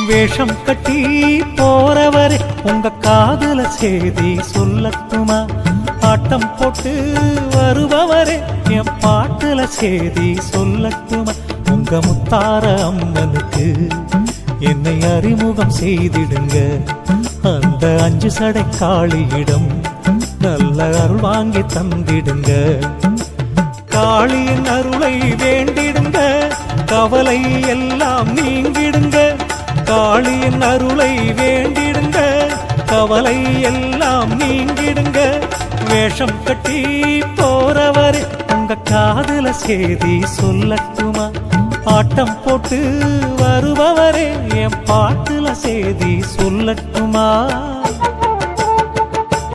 வேஷம் கட்டி போறவரே உங்க காதுல செய்தி சொல்லட்டுமா? ஆட்டம் போட்டு வருபவரே என் பாட்டுல செய்தி சொல்லட்டுமா? உங்க முத்தார அம்மனுக்கு என்னை அறிமுகம் செய்திடுங்க. அந்த 5 சடை காளியிடம் நல்ல அருள் வாங்கி தந்திடுங்க. காளியின் அருளை வேண்டிடுங்க, கவலை எல்லாம் நீங்கிடுங்க. காளியின் அருளை வேண்டிடுங்க, கவலை எல்லாம் நீங்கிடுங்க. வேஷம் கட்டி போறவரே உங்க காதுல செய்தி சொல்லட்டுமா? ஆட்டம் போட்டு வருபவரே என் பாட்டுல செய்தி சொல்லட்டுமா?